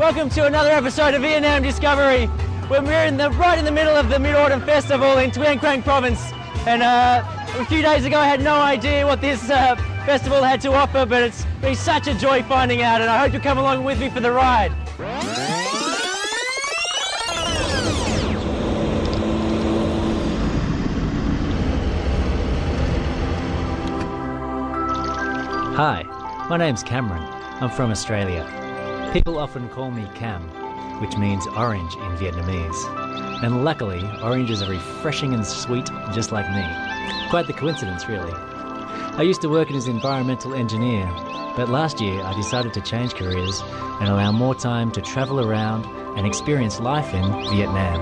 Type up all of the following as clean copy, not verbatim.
Welcome to another episode of VietNam Discovery. We're right in the middle of the Mid-Autumn Festival in Tuyên Province. And a few days ago I had no idea what this festival had to offer, but it's been such a joy finding out, and I hope you'll come along with me for the ride. Hi, my name's Cameron. I'm from Australia. People often call me Cam, which means orange in Vietnamese. And luckily, oranges are refreshing and sweet, just like me. Quite the coincidence, really. I used to work as an environmental engineer, but last year I decided to change careers and allow more time to travel around and experience life in Vietnam.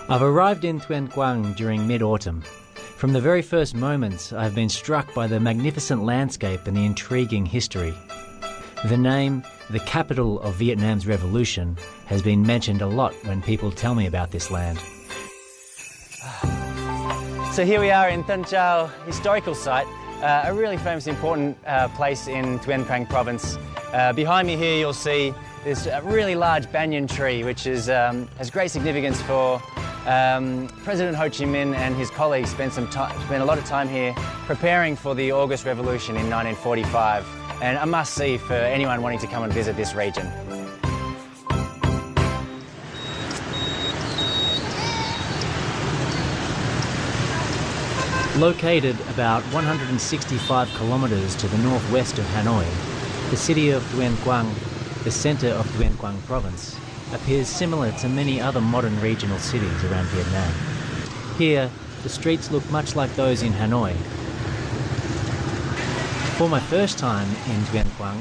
I've arrived in Quang during mid-autumn. From the very first moments, I've been struck by the magnificent landscape and the intriguing history. The name, the capital of Vietnam's revolution, has been mentioned a lot when people tell me about this land. So here we are in Tân Châu historical site, a really famous, important place in Tuyên Quang province. Behind me here you'll see this really large banyan tree, which has great significance for President Ho Chi Minh and his colleagues spent a lot of time here preparing for the August Revolution in 1945, and a must-see for anyone wanting to come and visit this region. Located about 165 kilometres to the northwest of Hanoi, the city of Tuyên Quang, the centre of Tuyên Quang province, appears similar to many other modern regional cities around Vietnam. Here, the streets look much like those in Hanoi. For my first time in Tuyên Quang,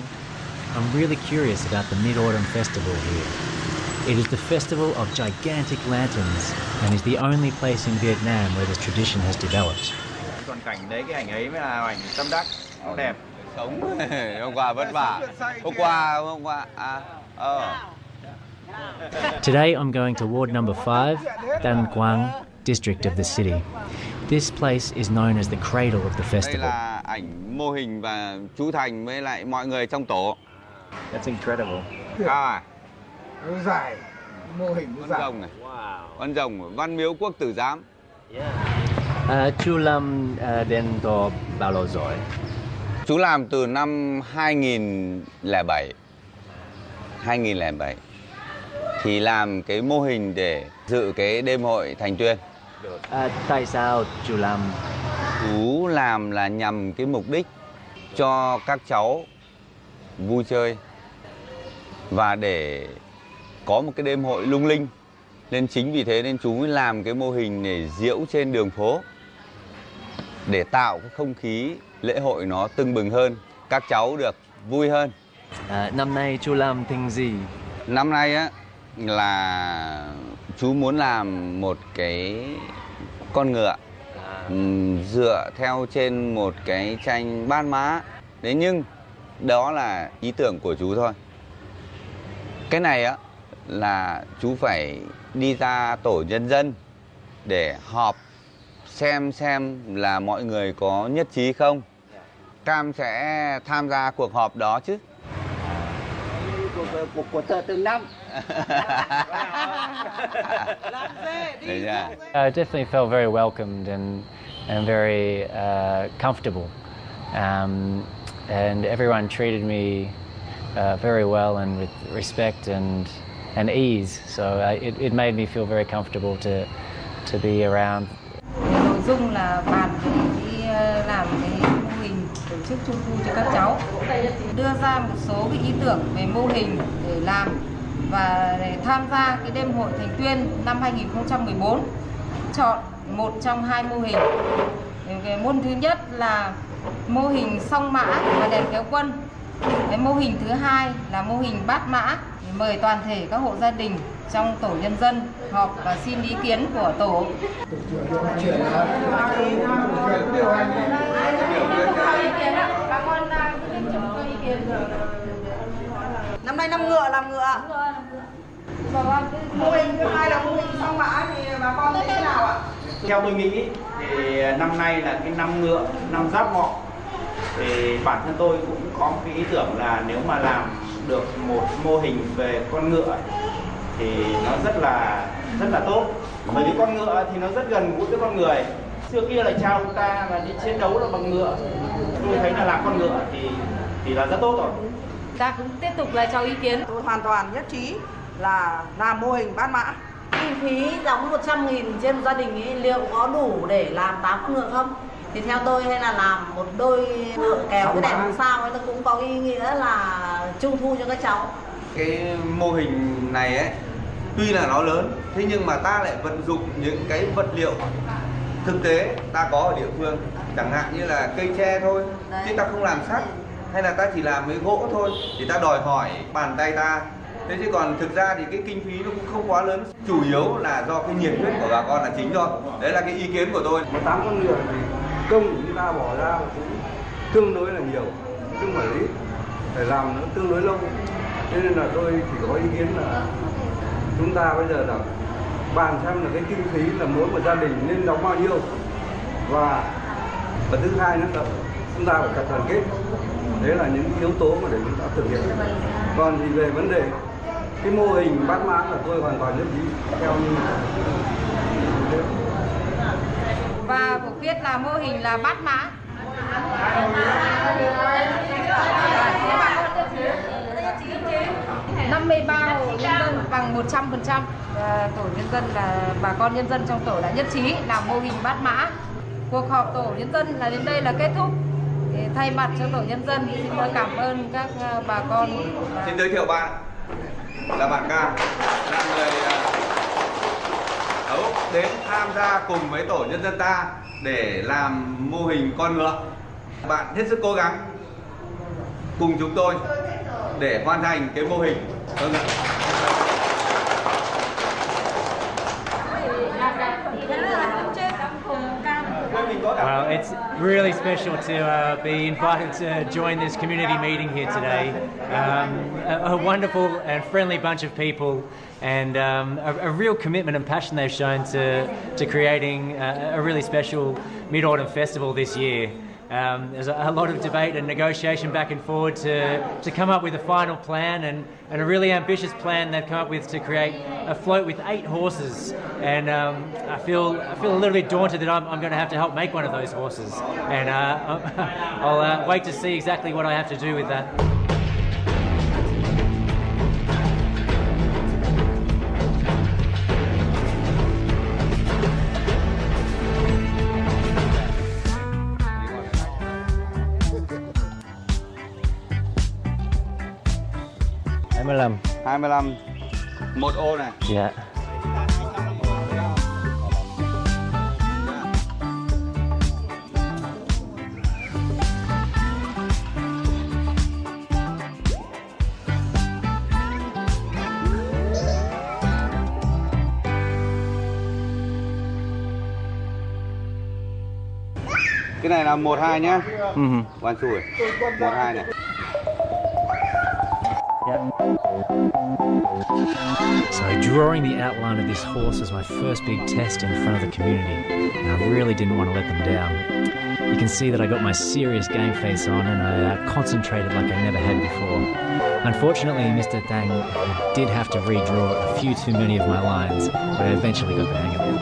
I'm really curious about the Mid-Autumn Festival here. It is the festival of gigantic lanterns and is the only place in Vietnam where this tradition has developed. Còn cảnh đấy, cái ảnh ấy mới là ảnh tâm đắc, nó đẹp. Sống hôm qua vất vả. Hôm qua Today I'm going to Ward number 5, Tan Quang, district of the city. This place is known as the cradle of the festival. Đây là ảnh mô hình và chú Thành với lại mọi người trong tổ. That's incredible. Dài, mô hình con rồng này. Con rồng, Văn Miếu Quốc Tử Giám. Chú làm đến đó bao lâu rồi? Chú làm từ năm 2007. 2007 thì làm cái mô hình để dự cái đêm hội Thành Tuyên. Tại sao chú làm? Chú làm là nhằm cái mục đích cho các cháu vui chơi và để có một cái đêm hội lung linh. Nên chính vì thế nên chú mới làm cái mô hình để diễu trên đường phố để tạo cái không khí lễ hội nó tưng bừng hơn, các cháu được vui hơn. Năm nay chú làm thing gì? Năm nay á là chú muốn làm một cái con ngựa dựa theo trên một cái tranh bát mã. Thế nhưng đó là ý tưởng của chú thôi. Cái này á là chú phải đi ra tổ nhân dân để họp xem là mọi người có nhất trí không. Cam sẽ tham gia cuộc họp đó chứ. của từng năm. I definitely felt very welcomed and very comfortable, and everyone treated me very well and with respect and ease. So it made me feel very comfortable to be around. Nội dung là bàn để đi làm cái mô hình tổ chức trung thu cho các cháu, đưa ra một số cái ý tưởng về mô hình để làm và để tham gia cái đêm hội Thành Tuyên năm 2014, chọn một trong 2 mô hình. Cái môn thứ nhất là mô hình song mã và đèn kéo quân. Cái mô hình thứ hai là mô hình bát mã. Mời toàn thể các hộ gia đình trong tổ nhân dân họp và xin ý kiến của tổ. Năm nay năm ngựa làm ngựa. Mô hình thứ hai là mô hình song mã thì bà con thấy thế nào ạ? Theo tôi nghĩ thì năm nay là cái năm ngựa, năm giáp ngọ. Thì bản thân tôi cũng có một cái ý tưởng là nếu mà làm được một mô hình về con ngựa thì nó rất là tốt. Bởi vì con ngựa thì nó rất gần gũi với con người. Xưa kia là cha ông ta là đi chiến đấu là bằng ngựa. Tôi thấy là làm con ngựa thì là rất tốt rồi. Ta cũng tiếp tục là cho ý kiến. Tôi hoàn toàn nhất trí là làm mô hình bát mã. Kinh phí đóng 100.000 trên gia đình ấy, liệu có đủ để làm 8 con ngựa không? Thì theo tôi hay là làm một đôi ngựa kéo cái đèn sao ấy, nó cũng có ý nghĩa là trung thu cho các cháu. Cái mô hình này ấy, tuy là nó lớn, thế nhưng mà ta lại vận dụng những cái vật liệu thực tế ta có ở địa phương. Chẳng hạn như là cây tre thôi, chứ ta không làm sắt, hay là ta chỉ làm với gỗ thôi, thì ta đòi hỏi bàn tay ta. Thế chứ còn thực ra thì cái kinh phí nó cũng không quá lớn, chủ yếu là do cái nhiệt huyết của bà con là chính thôi. Đấy là cái ý kiến của tôi. 8 con ngựa thì công của chúng ta bỏ ra cũng tương đối là nhiều, chứ không phải ít, phải làm nó tương đối lâu. Thế nên là tôi chỉ có ý kiến là chúng ta bây giờ là bàn xem là cái kinh phí là mỗi một gia đình nên đóng bao nhiêu, và thứ hai nữa là chúng ta phải thật đoàn kết. Đấy là những yếu tố mà để chúng ta thực hiện. Còn thì về vấn đề cái mô hình bát mã là tôi hoàn toàn nhất trí theo như thế. Và cuộc viết là mô hình là bát mã. 53 hộ nhân dân bằng 100%. Tổ nhân dân là bà con nhân dân trong tổ đã nhất trí làm mô hình bát mã. Cuộc họp tổ nhân dân là đến đây là kết thúc. Thay mặt cho tổ nhân dân xin tôi cảm ơn các bà con. Xin giới thiệu bạn là bạn Ca, là người ở Úc đến tham gia cùng với tổ nhân dân ta để làm mô hình con ngựa. Bạn hết sức cố gắng cùng chúng tôi để hoàn thành cái mô hình con ngựa. Well, it's really special to be invited to join this community meeting here today. A wonderful and friendly bunch of people, and a real commitment and passion they've shown to creating a really special Mid-Autumn Festival this year. There's a lot of debate and negotiation back and forward to come up with a final plan, and a really ambitious plan they've come up with to create a float with 8 horses. And I feel a little bit daunted that I'm going to have to help make one of those horses, and I'll wait to see exactly what I have to do with that. $25. 25. Một ô này. Dạ. Cái này là 1-2 nhá. One two. 1-2 này. So drawing the outline of this horse was my first big test in front of the community, and I really didn't want to let them down. You can see that I got my serious game face on, and I concentrated like I never had before. Unfortunately, Mr. Tang did have to redraw a few too many of my lines, but I eventually got the hang of it.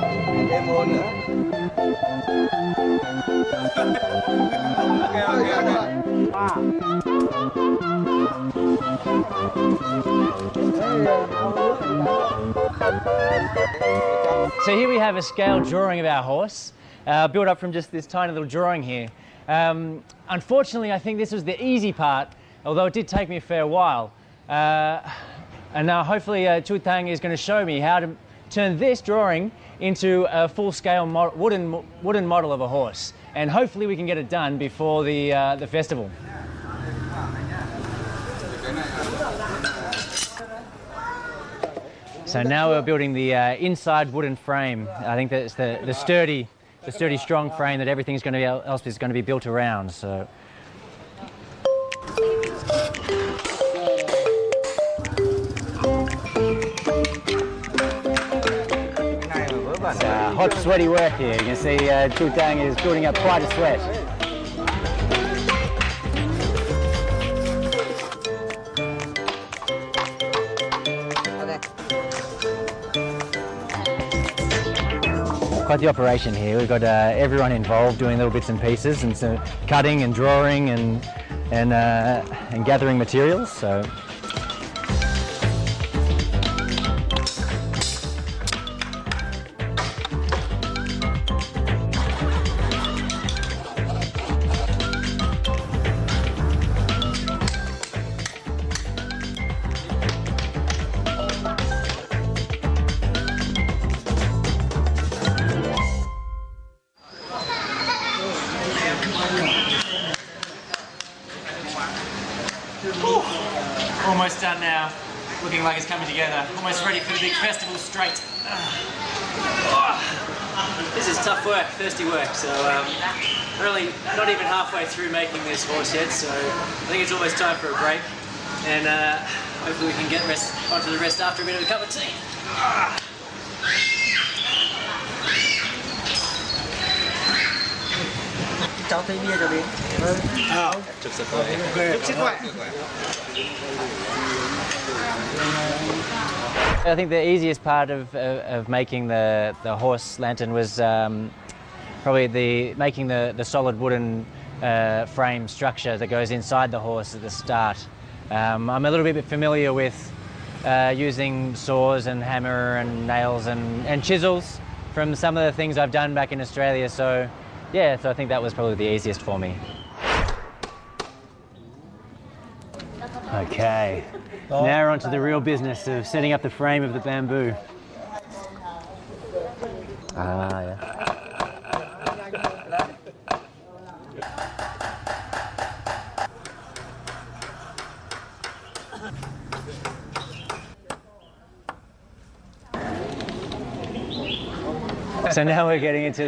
So here we have a scale drawing of our horse, built up from just this tiny little drawing here. Unfortunately, I think this was the easy part, although it did take me a fair while. And now hopefully Chu Tang is going to show me how to turn this drawing into a full-scale wooden model of a horse. And hopefully we can get it done before the festival. So now we're building the inside wooden frame. I think that's the sturdy, strong frame that everything's going to be else is going to be built around. So. It's hot, sweaty work here. You can see Chu Tang is building up quite a sweat. quite the operation here. We've got everyone involved doing little bits and pieces, and so cutting and drawing and gathering materials. So. Almost done now. Looking like it's coming together. Almost ready for the big festival straight. This is tough work, thirsty work. So really not even halfway through making this horse yet. So I think it's almost time for a break. And hopefully we can get onto the rest after a bit of a cup of tea. Cháu thấy bia cho đến. Chúc sức khỏe. Chúc sức khỏe. I think the easiest part of making the horse lantern was probably making the solid wooden frame structure that goes inside the horse at the start. I'm a little bit familiar with using saws and hammer and nails and chisels from some of the things I've done back in Australia. So yeah, so I think that was probably the easiest for me. Okay, now we're on to the real business of setting up the frame of the bamboo. Yeah. So now we're getting into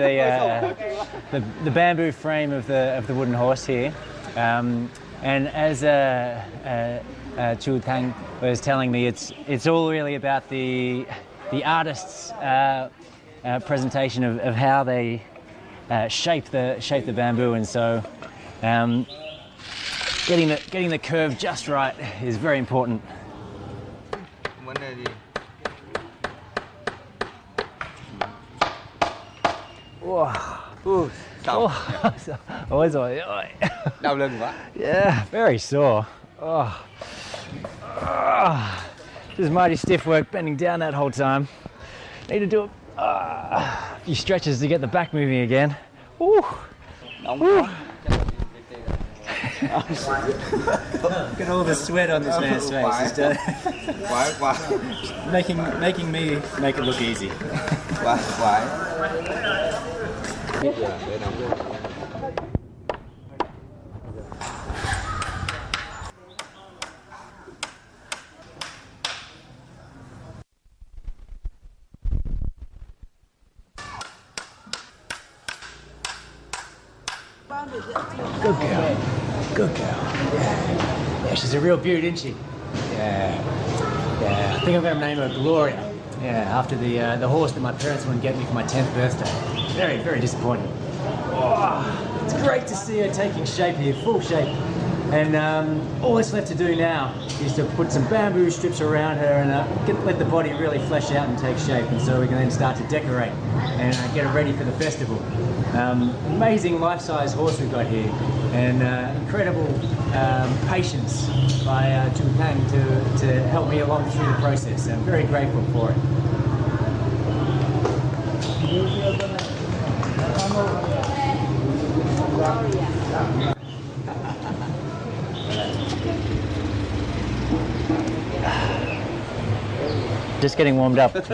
the bamboo frame of the wooden horse here, and as Chu Tang was telling me, it's all really about the artist's presentation of how they shape the bamboo, and so getting the curve just right is very important. Ôi rồi ôi. Đau lưng quá. Yeah, very sore. Just mighty stiff work bending down that whole time. Need to do a few stretches to get the back moving again. Look at all the sweat on this man's face. Making me make it look easy. Good girl. Good girl. Yeah, she's a real beaut, isn't she? Yeah. I think I'm going to name her Gloria. Yeah, after the horse that my parents wouldn't get me for my 10th birthday. Very, very disappointing. It's great to see her taking shape here, full shape. And all that's left to do now is to put some bamboo strips around her and let the body really flesh out and take shape. And so we can then start to decorate and get her ready for the festival. Amazing life-size horse we've got here, and incredible patience by Trung Tang to help me along through the process. I'm very grateful for it. Just getting warmed up. Which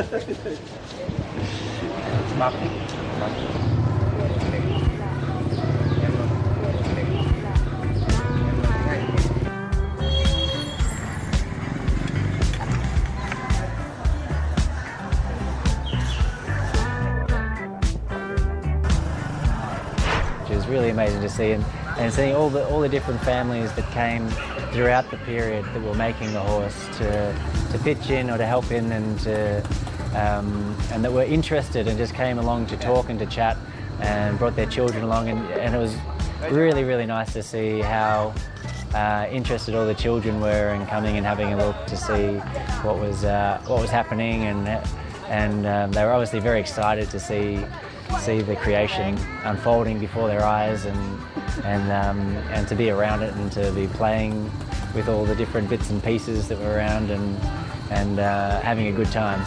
is really amazing to see, and seeing all the different families that came throughout the period that were making the horse to pitch in or to help in, and that were interested and just came along to talk and to chat and brought their children along, and it was really, really nice to see how interested all the children were in coming and having a look to see what was happening, and they were obviously very excited to see see the creation unfolding before their eyes, and to be around it and to be playing with all the different bits and pieces that were around, and having a good time.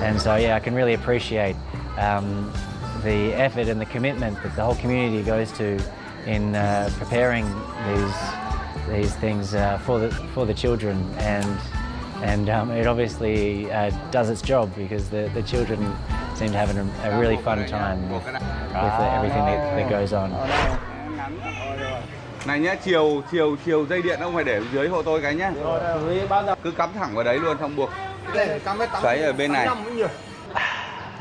And so yeah, I can really appreciate the effort and the commitment that the whole community goes to in preparing these things for the children, and it obviously does its job, because the children seem to have a really fun time with everything that goes on. Này nhá, chiều dây điện ông phải để dưới hộ tôi cái nhá. Cứ cắm thẳng vào đấy luôn, không buộc. Xoáy ở bên này.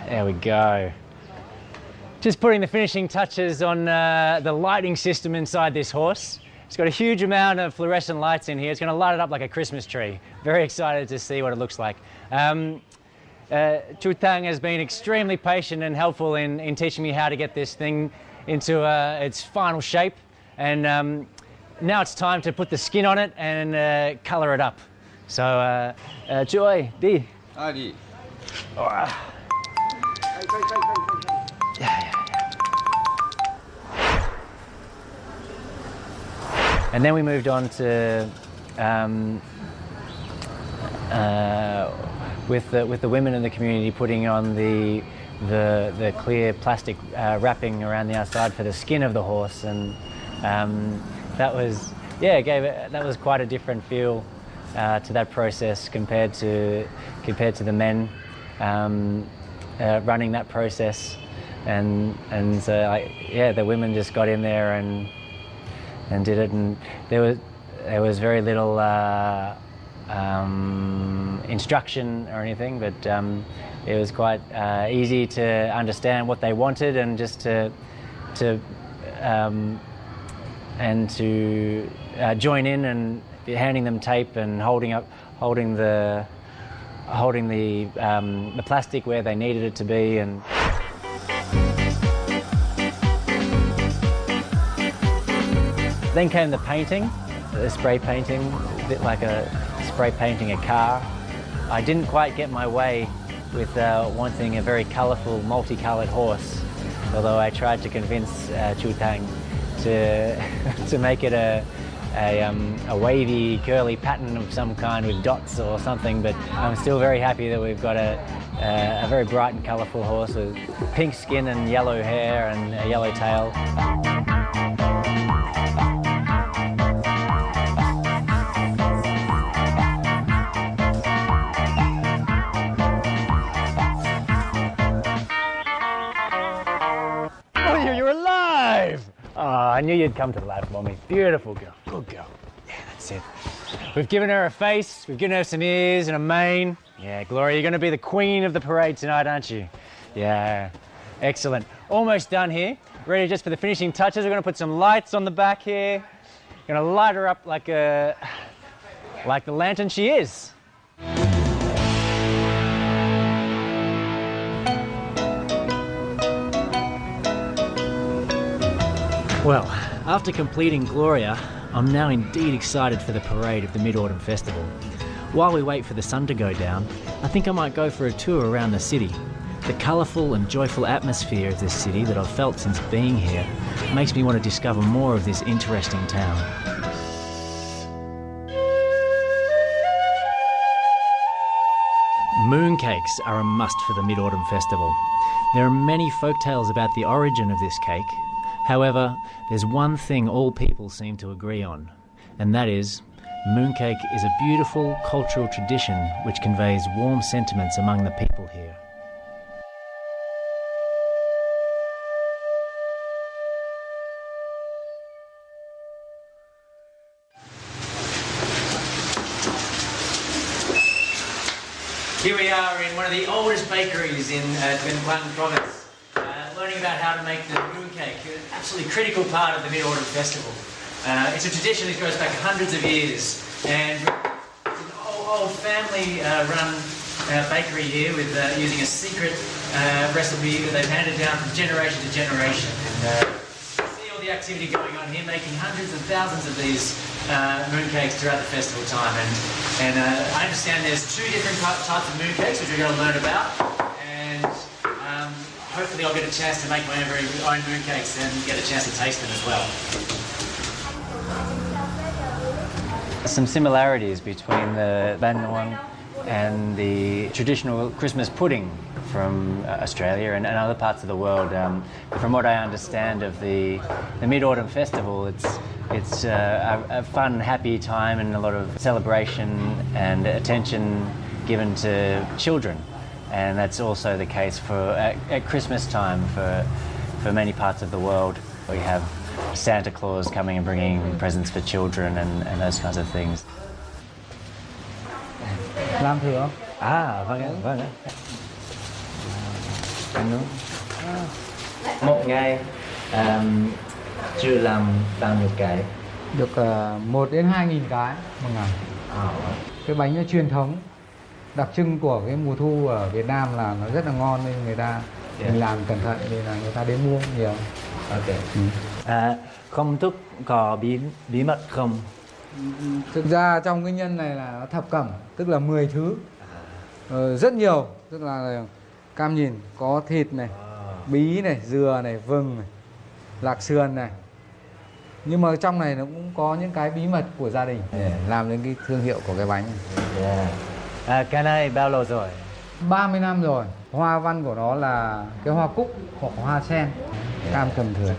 There we go. Just putting the finishing touches on the lighting system inside this horse. It's got a huge amount of fluorescent lights in here. It's going to light it up like a Christmas tree. Very excited to see what it looks like. Chu Tang has been extremely patient and helpful in teaching me how to get this thing into its final shape. And now it's time to put the skin on it and colour it up. So, Joy, đi. Đi. Yeah. And then we moved on to with the women in the community putting on the clear plastic wrapping around the outside for the skin of the horse, and that was that was quite a different feel to that process compared to the men running that process, and so the women just got in there and did it, and there was very little instruction or anything, but it was quite easy to understand what they wanted, and just to join in and handing them tape and holding the plastic where they needed it to be. And then came the painting, the spray painting, a bit like spray painting a car. I didn't quite get my way with wanting a very colourful, multicoloured horse, although I tried to convince Chu Tang to make it a wavy, curly pattern of some kind with dots or something. But I'm still very happy that we've got a very bright and colourful horse with pink skin and yellow hair and a yellow tail. You're alive! Oh, I knew you'd come to life for me. Beautiful girl, good girl. Yeah, that's it. We've given her a face, we've given her some ears and a mane. Yeah, Gloria, you're going to be the queen of the parade tonight, aren't you? Yeah, excellent. Almost done here. Ready just for the finishing touches. We're going to put some lights on the back here. Going to light her up like the lantern she is. Well, after completing Gloria, I'm now indeed excited for the parade of the Mid-Autumn Festival. While we wait for the sun to go down, I think I might go for a tour around the city. The colourful and joyful atmosphere of this city that I've felt since being here makes me want to discover more of this interesting town. Mooncakes are a must for the Mid-Autumn Festival. There are many folktales about the origin of this cake. However, there's one thing all people seem to agree on, and that is, mooncake is a beautiful cultural tradition which conveys warm sentiments among the people here. Here we are in one of the oldest bakeries in Quang province, learning about how to make the mooncake, an absolutely critical part of the Mid-Autumn Festival. It's a tradition that goes back hundreds of years, and it's an old family-run bakery here with using a secret recipe that they've handed down from generation to generation. And see all the activity going on here, making hundreds and thousands of these mooncakes throughout the festival time. And I understand there's two different types of mooncakes which we're going to learn about, and hopefully I'll get a chance to make my own mooncakes and get a chance to taste them as well. Some similarities between the banh nuang and the traditional Christmas pudding from Australia and other parts of the world. From what I understand of the Mid-Autumn Festival, it's a fun, happy time and a lot of celebration and attention given to children. And that's also the case at Christmas time for many parts of the world. We have Santa Claus coming and bringing presents for children and those kinds of things. Làm thử không? Vâng ạ. Một ngày chưa làm bao nhiêu cái? Được 1 đến 2.000 cái một ngày. Cái bánh nó truyền thống, đặc trưng của cái mùa thu ở Việt Nam là nó rất là ngon nên người ta mình làm cẩn thận nên là người ta đến mua nhiều. Công thức có bí mật không? Thực ra trong cái nhân này là thập cẩm, tức là 10 thứ. Rất nhiều, tức là cam nhìn có thịt này, bí này, dừa này, vừng này, lạc sườn này. Nhưng mà trong này nó cũng có những cái bí mật của gia đình để làm đến cái thương hiệu của cái bánh này. Cái này bao lâu rồi? 30 năm rồi. Hoa văn của nó là cái hoa cúc hoặc hoa sen, cam cầm thửa.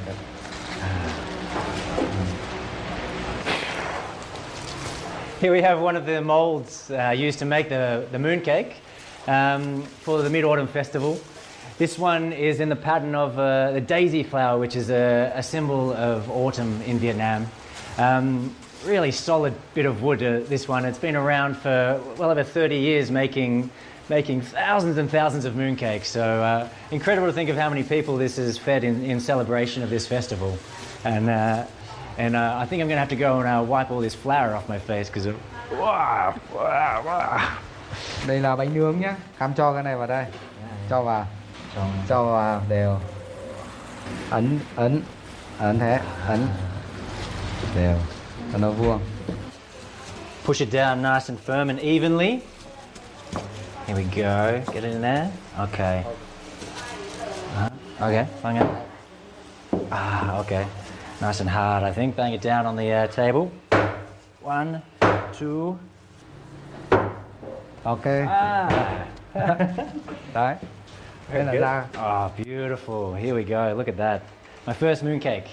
Here we have one of the molds used to make the mooncake for the Mid-Autumn Festival. This one is in the pattern of the daisy flower, which is a symbol of autumn in Vietnam. Really solid bit of wood, this one. It's been around for well over 30 years making thousands and thousands of mooncakes. So incredible to think of how many people this has fed in celebration of this festival. And I think I'm going to have to go and wipe all this flour off my face because wow. Đây là bánh nướng nhé. Cam cho cái này vào đây. Cho vào đều. Ấn thế, ấn đều cho nó vuông. Push it down nice and firm and evenly. Here we go. Get it in there. Okay. Okay. Bang it. Okay. Nice and hard, I think. Bang it down on the table. 1, 2. Okay. Đấy. Đây là ra. Oh, beautiful. Here we go. Look at that. My first mooncake.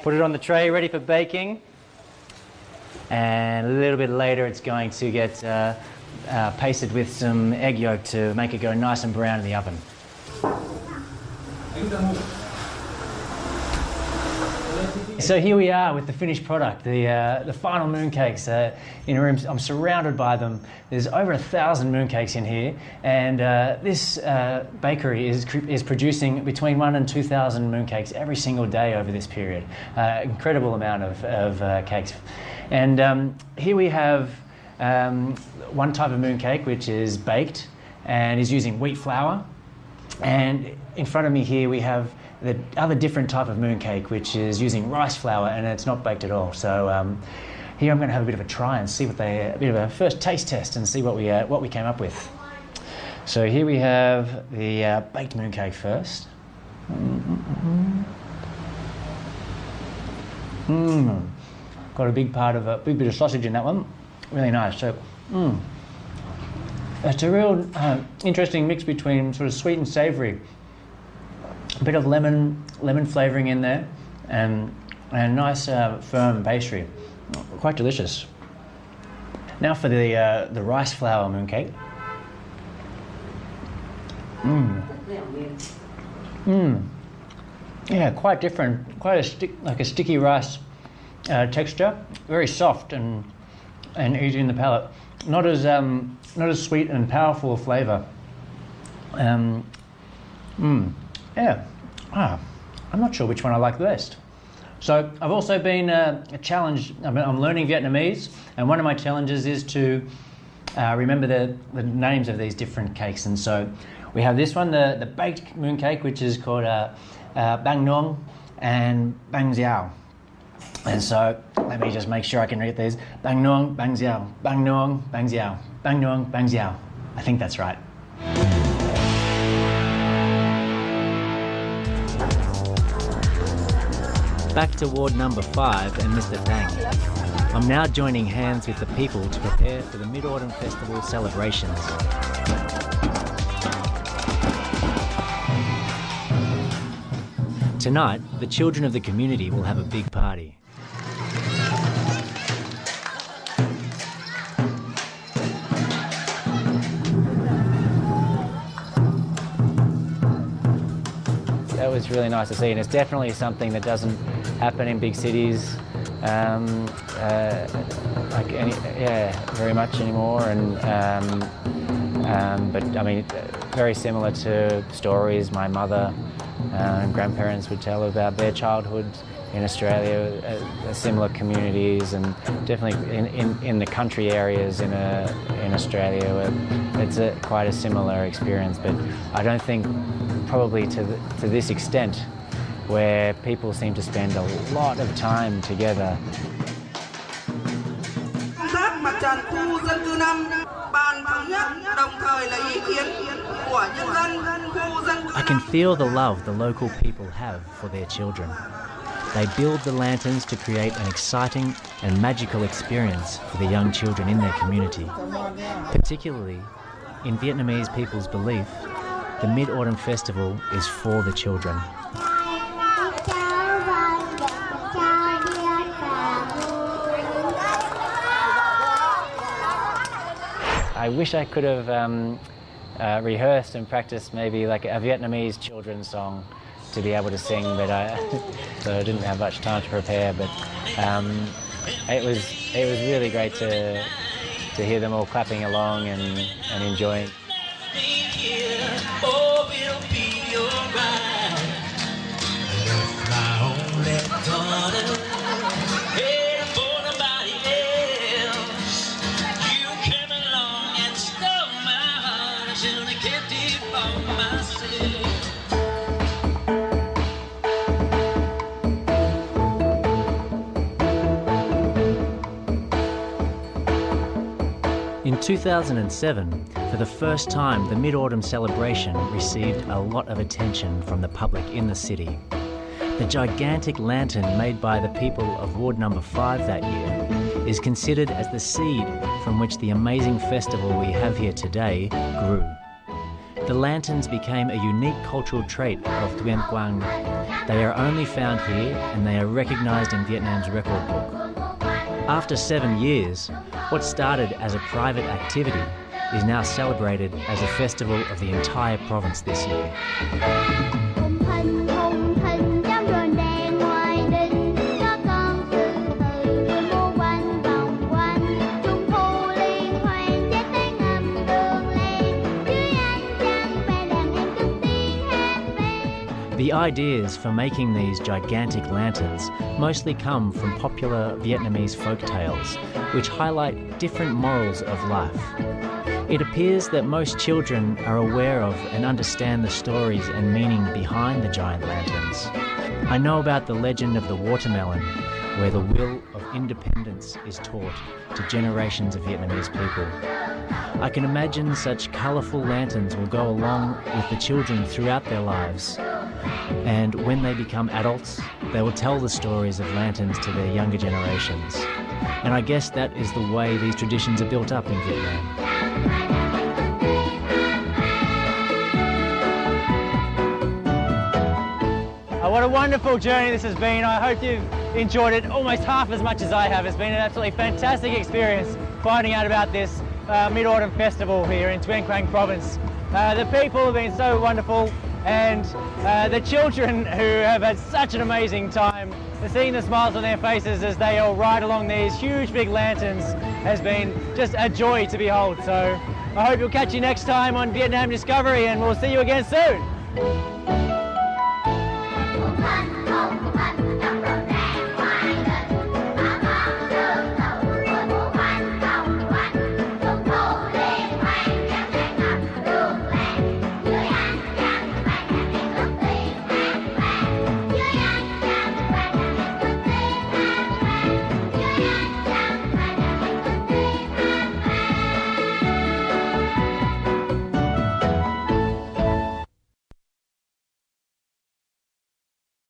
Put it on the tray, ready for baking. And a little bit later, it's going to get pasted with some egg yolk to make it go nice and brown in the oven. So here we are with the finished product, the final mooncakes in a room. I'm surrounded by them. There's over 1,000 mooncakes in here, and this bakery is producing between 1,000 and 2,000 mooncakes every single day over this period. Incredible amount of cakes. And here we have one type of mooncake which is baked and is using wheat flour, and in front of me here we have the other different type of mooncake, which is using rice flour, and it's not baked at all. So here I'm going to have a bit of a try and see a bit of a first taste test and see what we came up with. So here we have the baked mooncake first. Got a big bit of sausage in that one. Really nice. So it's a real interesting mix between sort of sweet and savoury. A bit of lemon flavouring in there, and nice firm pastry, quite delicious. Now for the rice flour mooncake. Yeah, quite different. Quite like a sticky rice texture. Very soft and easy in the palate. Not as sweet and powerful a flavour. Yeah, I'm not sure which one I like the best. So I've also been challenged. I'm learning Vietnamese, and one of my challenges is to remember the names of these different cakes. And so we have this one, the baked mooncake, which is called banh nuang and banh xiao. And so let me just make sure I can read these. Banh nuang, banh xiao, banh nuang, banh xiao, banh nuang, banh xiao. I think that's right. Back to ward number 5 and Mr. Tang. I'm now joining hands with the people to prepare for the Mid-Autumn Festival celebrations. Tonight, the children of the community will have a big party. That was really nice to see, and it's definitely something that doesn't happen in big cities very much anymore. But I mean, very similar to stories my mother and grandparents would tell about their childhood in Australia, similar communities, and definitely in the country areas in Australia, it's quite a similar experience. But I don't think probably to this extent, where people seem to spend a lot of time together. Mặt trận khu dân cư 5 bàn thống nhất đồng thời lấy ý kiến của nhân dân khu dân cư. I can feel the love the local people have for their children. They build the lanterns to create an exciting and magical experience for the young children in their community. Particularly, in Vietnamese people's belief, the Mid-Autumn Festival is for the children. I wish I could have rehearsed and practiced maybe like a Vietnamese children's song to be able to sing, but so I didn't have much time to prepare. But it was really great to hear them all clapping along and enjoying. In 2007, for the first time, the Mid-Autumn celebration received a lot of attention from the public in the city. The gigantic lantern made by the people of Ward number 5 that year is considered as the seed from which the amazing festival we have here today grew. The lanterns became a unique cultural trait of Tuyên Quang. They are only found here and they are recognised in Vietnam's record book. After 7 years, what started as a private activity is now celebrated as a festival of the entire province this year. The ideas for making these gigantic lanterns mostly come from popular Vietnamese folk tales, which highlight different morals of life. It appears that most children are aware of and understand the stories and meaning behind the giant lanterns. I know about the legend of the watermelon, where the will of independence is taught to generations of Vietnamese people. I can imagine such colourful lanterns will go along with the children throughout their lives. And when they become adults, they will tell the stories of lanterns to their younger generations. And I guess that is the way these traditions are built up in Vietnam. What a wonderful journey this has been. I hope you've enjoyed it almost half as much as I have. It's been an absolutely fantastic experience finding out about this Mid-Autumn Festival here in Tuyên Quang Province. The people have been so wonderful, and the children who have had such an amazing time. Seeing the smiles on their faces as they all ride along these huge big lanterns has been just a joy to behold. So I hope you'll catch you next time on Vietnam Discovery, and we'll see you again soon.